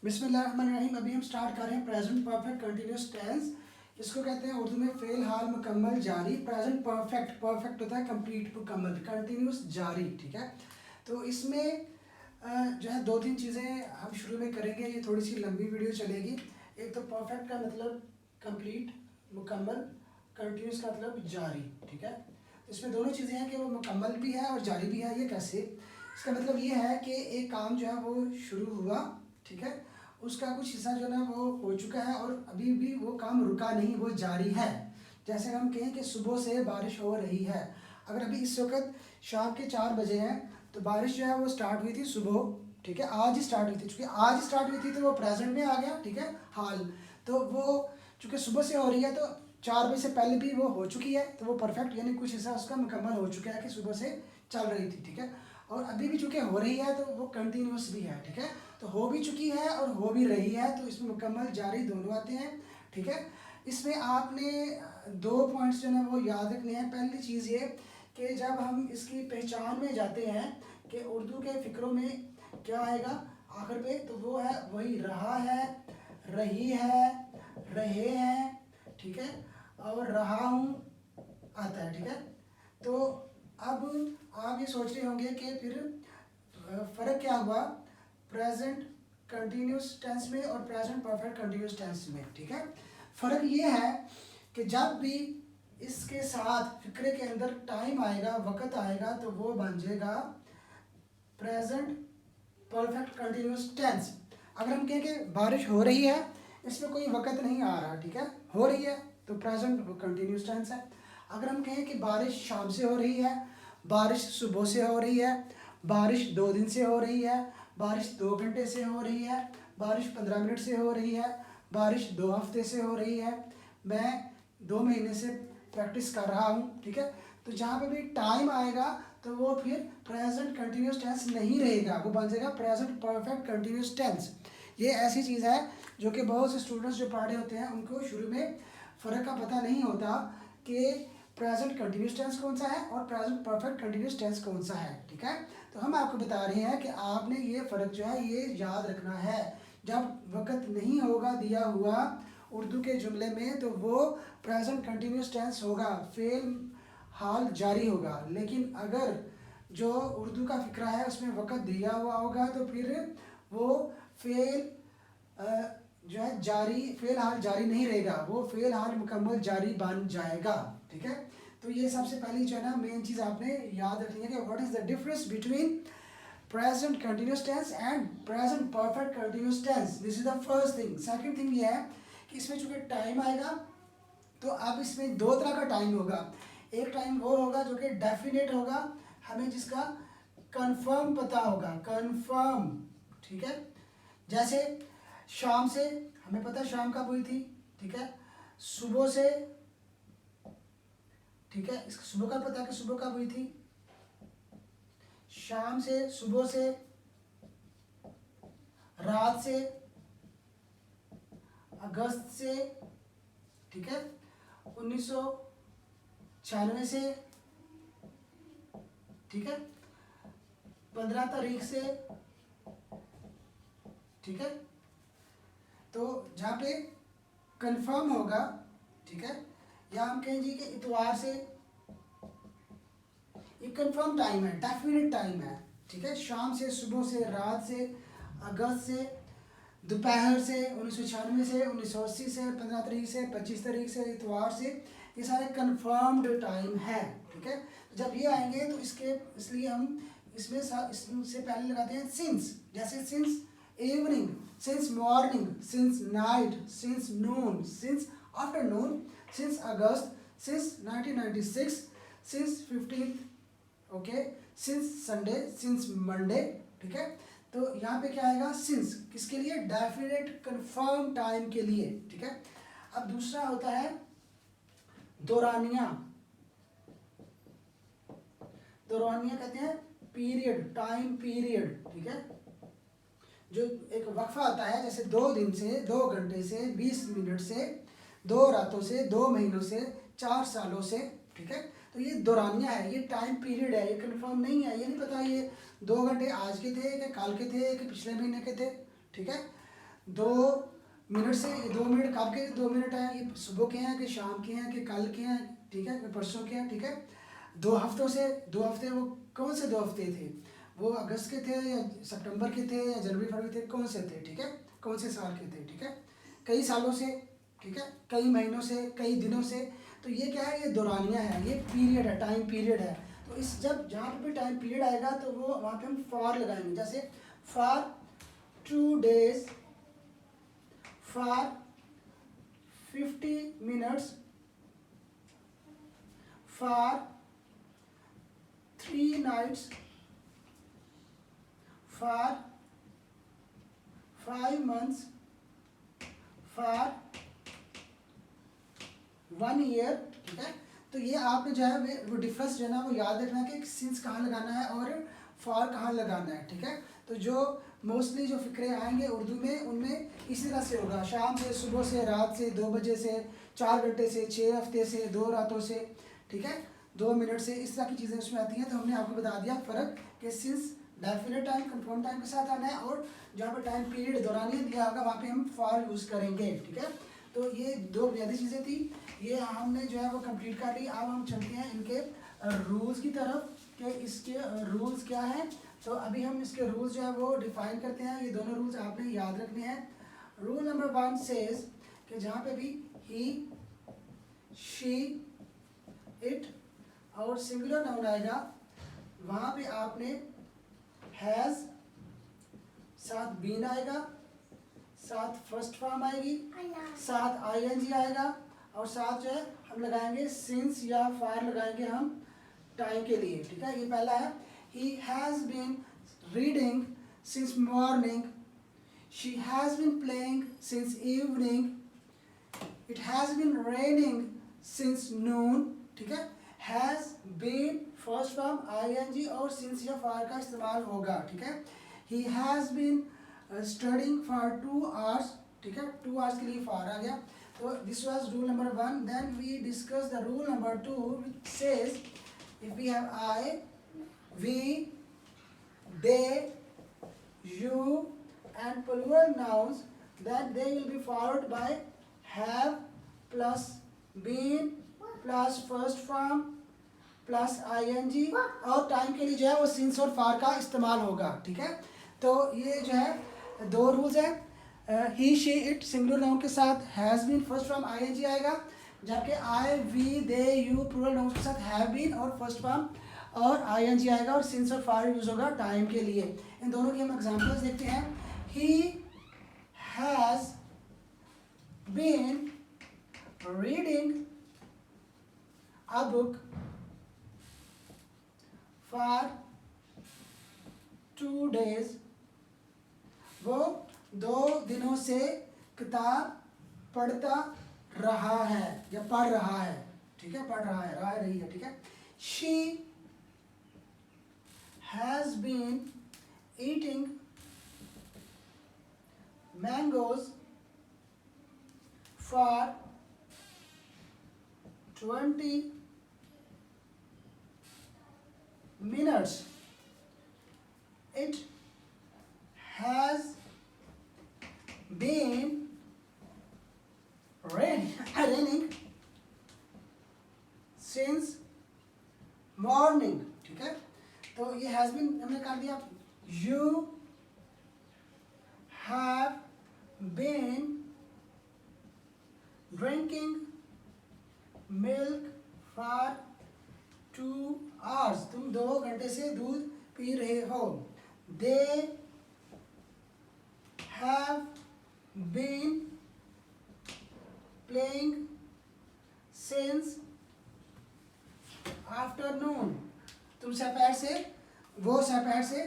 बिस्मिल्लाहिर्रहमानिर्रहीम। अभी हम स्टार्ट कर रहे हैं प्रेजेंट परफेक्ट कंटिन्यूस टेंस। इसको कहते हैं उर्दू में फेल हाल मुकम्मल जारी। प्रेजेंट परफेक्ट, परफेक्ट होता है कंप्लीट, मुकम्मल, कंटिन्यूस, जारी। ठीक है, तो इसमें जो है दो तीन चीज़ें हम शुरू में करेंगे। ये थोड़ी सी लंबी वीडियो चलेगी। एक तो परफेक्ट का मतलब कंप्लीट, मुकम्मल, कंटिन्यूस का मतलब जारी। ठीक है, तो इसमें दोनों चीज़ें हैं कि वो मुकम्मल भी है और जारी भी है। ये कैसे? इसका मतलब ये है कि एक काम जो है वो शुरू हुआ, ठीक है, उसका कुछ हिस्सा जो है ना वो हो चुका है और अभी भी वो काम रुका नहीं, वो जारी है। जैसे हम कहें कि सुबह से बारिश हो रही है। अगर अभी इस वक्त शाम के 4 बजे हैं तो बारिश जो है वो स्टार्ट हुई थी सुबह। ठीक है, आज ही स्टार्ट हुई थी। चूँकि आज स्टार्ट हुई थी तो वो प्रेजेंट में आ गया। ठीक है, हाल। तो वो चूँकि सुबह से हो रही है तो 4 बजे से पहले भी वो हो चुकी है, तो वो परफेक्ट यानी कुछ हिस्सा उसका मुकम्मल हो चुका है कि सुबह से चल रही थी। ठीक है, और अभी भी चूँकि हो रही है तो वो कंटिन्यूस भी है। ठीक है, तो हो भी चुकी है और हो भी रही है, तो इसमें मुकम्मल जारी दोनों आते हैं। ठीक है, इसमें आपने 2 पॉइंट्स जो है वो याद रखने हैं। पहली चीज़ ये कि जब हम इसकी पहचान में जाते हैं कि उर्दू के फ़िक्रों में क्या आएगा आखिर पे, तो वो है वही रहा है, रही है, रहे हैं। ठीक है, और रहा हूँ आता है। ठीक है, तो अब आप ये सोच रहे होंगे कि फिर फ़र्क क्या हुआ प्रेजेंट कंटिन्यूस टेंस में और प्रेजेंट परफेक्ट कंटिन्यूस टेंस में। ठीक है, फ़र्क ये है कि जब भी इसके साथ फिक्रे के अंदर टाइम आएगा, वक़्त आएगा, तो वो बन जाएगा प्रेजेंट परफेक्ट कंटिन्यूस टेंस। अगर हम कहें कि बारिश हो रही है, इसमें कोई वक़्त नहीं आ रहा, ठीक है, हो रही है, तो प्रेजेंट कंटिन्यूस टेंस है। अगर हम कहें कि बारिश शाम से हो रही है, बारिश सुबह से हो रही है, बारिश 2 दिन से हो रही है, बारिश 2 घंटे से हो रही है, बारिश 15 मिनट से हो रही है, बारिश 2 हफ्ते से हो रही है, मैं 2 महीने से प्रैक्टिस कर रहा हूँ। ठीक है, तो जहाँ पे भी टाइम आएगा तो वो फिर प्रेजेंट कंटिन्यूस टेंस नहीं रहेगा, वो बन जाएगा प्रेजेंट परफेक्ट कंटिन्यूस टेंस। ये ऐसी चीज़ है जो कि बहुत से स्टूडेंट्स जो पढ़े होते हैं उनको शुरू में फ़र्क का पता नहीं होता कि प्रेजेंट कंटिन्यूस टेंस कौन सा है और प्रेजेंट परफेक्ट कंटिन्यूस टेंस कौन सा है। ठीक है, तो हम आपको बता रहे हैं कि आपने ये फ़र्क जो है ये याद रखना है। जब वक़्त नहीं होगा दिया हुआ उर्दू के जुमले में तो वो प्रेजेंट कंटिन्यूस टेंस होगा, फेल हाल जारी होगा। लेकिन अगर जो उर्दू का फ़िक्रा है उसमें वक़्त दिया हुआ होगा तो फिर वो फेल जो है जारी, फेल हाल जारी नहीं रहेगा, वो फेल हाल मुकम्मल जारी बन जाएगा। ठीक है, तो ये सबसे पहली जो है ना मेन चीज़ आपने याद रखनी है कि what is the difference between present continuous tense and present perfect continuous tense. This is the first thing. Second thing ये है कि इसमें चूँकि टाइम आएगा तो अब इसमें 2 तरह का टाइम होगा। एक टाइम वो होगा जो कि डेफिनेट होगा, हमें जिसका कंफर्म पता होगा, कंफर्म। ठीक है, जैसे शाम से हमें पता है शाम कब हुई थी। ठीक है, सुबह से, ठीक है, इसका सुबह का पता है कि सुबह कब हुई थी, शाम से, सुबह से, रात से, अगस्त से, ठीक है, 1996 से, ठीक है, 15 तारीख से। ठीक है, तो जहाँ पे कंफर्म होगा, ठीक है, या हम कहें जी कि इतवार से, ये कंफर्म टाइम है, डेफिनेट टाइम है। ठीक है, शाम से, सुबह से, रात से, अगस्त से, दोपहर से, 1996 से, 1980 से, 15 तारीख से, 25 तारीख से, इतवार से, ये सारे कंफर्म्ड टाइम है। ठीक है, तो जब ये आएंगे तो इसके इसलिए हम इसमें इससे पहले लगाते हैं सिंस। जैसे since evening, since morning, since night, since noon, since afternoon, since August, since 1996, since 15th, okay, since Sunday, since Monday. ठीक है, तो यहाँ पे क्या आएगा सिंस, किसके लिए, डेफिनेट कंफर्म टाइम के लिए। ठीक है, अब दूसरा होता है दौरानिया। दौरानिया कहते हैं पीरियड, टाइम पीरियड। ठीक है, जो एक वक्फा आता है, जैसे 2 दिन से, 2 घंटे से, 20 मिनट से, 2 रातों से, 2 महीनों से, 4 सालों से। ठीक है, तो ये दौरानिया है, ये टाइम पीरियड है, ये कंफर्म नहीं है, ये नहीं पता ये 2 घंटे आज के थे कि कल के थे कि पिछले महीने के थे। ठीक है, 2 मिनट से 2 मिनट कब के 2 मिनट हैं, ये सुबह के हैं कि शाम के हैं कि कल के हैं, ठीक है, कि परसों के हैं, ठीक है। 2 हफ्तों से 2 हफ्ते, वो कौन से 2 हफ्ते थे, वो अगस्त के थे या सितंबर के थे या जनवरी फरवरी थे, कौन से थे, ठीक है, कौन से साल के थे, ठीक है, कई सालों से, ठीक है, कई महीनों से, कई दिनों से। तो ये क्या है, ये दौरानिया है, ये पीरियड है, टाइम पीरियड है। तो इस जब जहाँ पे भी टाइम पीरियड आएगा तो वो वहाँ पे हम फॉर लगाएंगे, जैसे for 2 days, for 50 minutes, for 3 nights, for 5 months, for 1 year, ठीक है। तो ये आपने जो है वो डिफरेंस जो है ना वो याद रखना है कि सिंस कहाँ लगाना है और फॉर कहाँ लगाना है, ठीक है। तो जो मोस्टली जो फिक्रे आएंगे उर्दू में उनमें इसी तरह से होगा, शाम से, सुबह से, रात से, 2 बजे से, 4 घंटे से, 6 हफ्ते से, 2 रातों से, ठीक है, 2 मिनट से, इस तरह की चीज़ें उसमें आती हैं। तो हमने आपको बता दिया फ़र्क कि since definite time, confirm time के साथ आना है, और जहाँ पर टाइम पीरियड दौरानिया दिया होगा वहाँ पे हम फॉर यूज़ करेंगे, ठीक है। तो ये 2 बुनियादी चीज़ें थी, ये हमने जो है वो कंप्लीट कर ली। अब हम चलते हैं इनके रूल्स की तरफ कि इसके रूल्स क्या हैं। तो अभी हम इसके रूल्स जो है वो डिफाइन करते हैं। ये दोनों रूल्स आपने याद रखने हैं। रूल नंबर 1 सेज कि जहाँ पे भी ही, शी, इट और सिंगुलर नाउन आएगा वहाँ पे आपने हैज़, साथ बीन आएगा, साथ फर्स्ट फॉर्म आएगी, साथ आईएनजी आएगा, और साथ जो है हम लगाएंगे सिंस या फार लगाएंगे हम टाइम के लिए, ठीक है। ये पहला है, he has been reading since morning, she has been playing since evening, it has been raining since noon, ठीक है। Has been first form ING और सिंस या फार का इस्तेमाल होगा, ठीक है। He has been studying for 2 hours, ठीक है, 2 hours के लिए फॉर आ गया। तो this was rule number 1। Then we discuss the rule number 2 which says if we have I, we, they, you and plural nouns, then they will be followed by have plus been plus first form plus ing, और time के लिए जो है वो since और फार का इस्तेमाल होगा, ठीक है। तो ये जो है 2 रूल्स है। He, she, it singular noun के साथ has been first form ing आएगा, जबकि I, we, they, you plural noun के साथ हैव बीन और फर्स्ट फॉर्म और ing आएगा, और सिंस और फार यूज होगा टाइम के लिए। इन दोनों की हम एग्जांपल्स देखते हैं। He has been reading a book for 2 days, वो 2 दिनों से किताब पढ़ता रहा है या पढ़ रहा है, ठीक है, पढ़ रहा है, रही है, ठीक है। She has been eating mangoes for 20 minutes, it has been raining since morning, ठीक है। तो ये हैज़ बीन हमने कर दिया। You have been drinking milk for 2 hours, तुम 2 घंटे से दूध पी रहे हो। They have been playing since afternoon, तुम दोपहर से, वो दोपहर से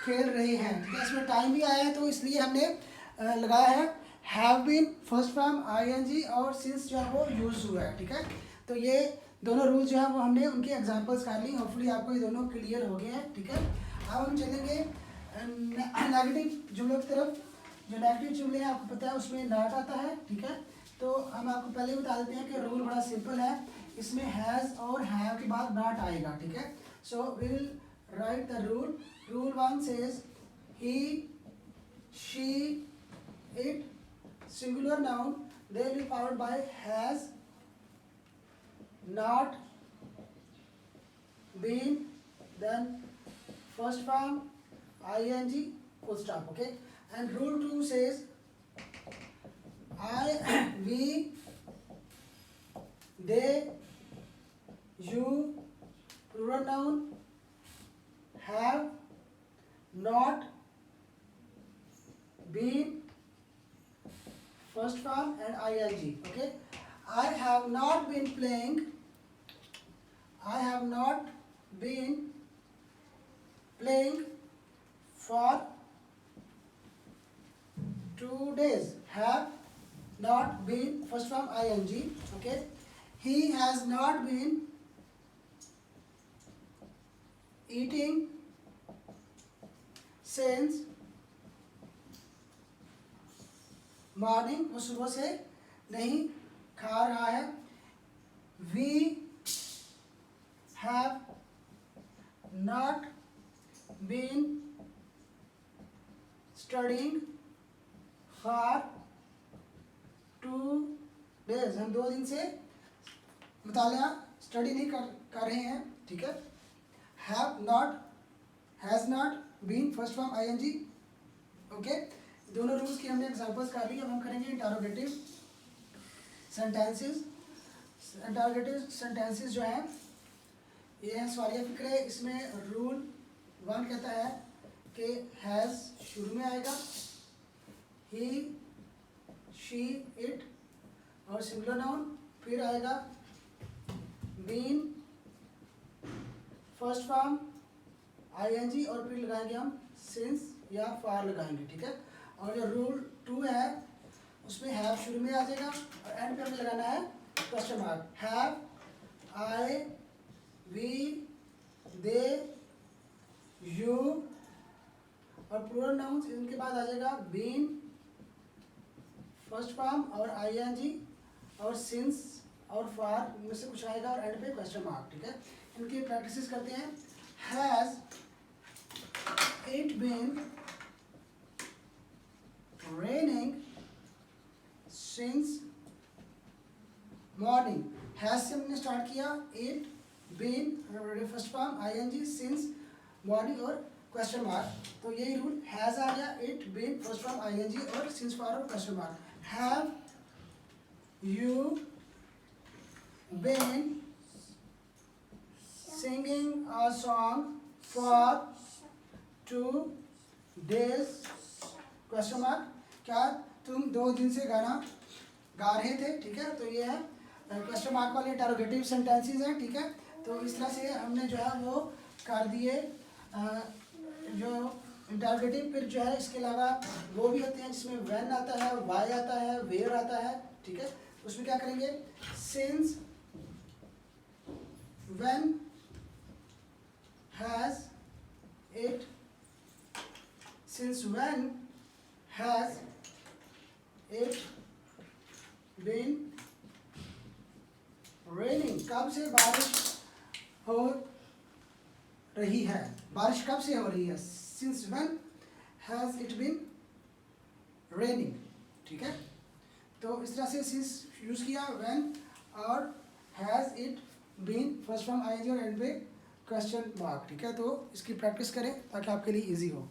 खेल रहे हैं, ठीक है। इसमें टाइम भी आया है तो इसलिए हमने लगाया है have been first form ing और सिंस जो है वो यूज हुआ है, ठीक है। तो ये दोनों रूल जो है वो हमने उनकी एग्जांपल्स कर ली। होपफुली आपको ये दोनों क्लियर हो गए हैं, ठीक है। अब हम चलेंगे नेगेटिव जुमलों की तरफ। जो नेगेटिव जुमले हैं आपको पता है उसमें नॉट आता है, ठीक है। तो हम आपको पहले बता देते हैं कि रूल बड़ा सिंपल है, इसमें हैज़ और हैव के बाद नॉट आएगा, ठीक है। So we will write the rule. Rule 1 says he, she, it singular noun, they will be followed by has not been, then first form ing full stop. Okay, and rule 2 says I, we, they, you, plural noun, have not been, first form and ing. Okay, I have not been playing, I have not been playing for 2 days. Have not been, first form ing. Okay, he has not been eating since morning, वो सुबह से नहीं खा रहा है. We have not been studying for 2 days. हम 2 दिन से मुतालिया स्टडी नहीं कर रहे हैं. ठीक है, have not, has not been, first form ing. Okay, दोनों रूल्स की हमने एग्जांपल्स कर ली. अब हम करेंगे इंटरोगेटिव सेंटेंसेस. इंटरोगेटिव सेंटेंसेस जो है ये है सवालिया फिक्र. इसमें रूल 1 कहता है कि हैज़ शुरू में आएगा, ही, शी, इट और सिंगुलर नाउन. फिर आएगा बीन, फर्स्ट फॉर्म ing और फिर लगाएंगे हम सिंस या फॉर लगाएंगे. ठीक है, और जो रूल 2 है उसमें हैव शुरू में आ जाएगा और एंड पे हमें लगाना है question mark. Have, I, we, they, you और प्लूरल नाउन्स इनके बाद आ जाएगा बीन, फर्स्ट फॉर्म और ing और सिंस और फॉर में से कुछ आएगा और एंड पे क्वेश्चन मार्क. ठीक है, इनकी प्रैक्टिस करते हैं. Has it been raining since morning. Has से हमने स्टार्ट किया, it, been, first form ing, since, morning और क्वेश्चन मार्क. तो यही रूल, हैज आ गया, it, been, first form ing और सिंस, फॉर और question mark. Have you been singing a song for 2 days, question mark. क्या तुम 2 दिन से गाना गा रहे थे. ठीक है, तो ये है क्वेश्चन मार्क वाले इंटरोगेटिव सेंटेंसेस हैं. ठीक है, तो इस तरह से हमने जो है वो कर दिए जो इंटरोगेटिव. फिर जो है इसके अलावा वो भी होते हैं जिसमें व्हेन आता है, वाई आता है, वेयर आता है. ठीक है, उसमें क्या करेंगे, since, when, has, it, since when has it been raining. कब से बारिश हो रही है, बारिश कब से हो रही है. Since when has it been raining. ठीक है, तो इस तरह से सिंस यूज किया, व्हेन और has it been, first from ing और एंड पे क्वेश्चन मार्क. ठीक है, तो इसकी प्रैक्टिस करें ताकि आपके लिए इजी हो.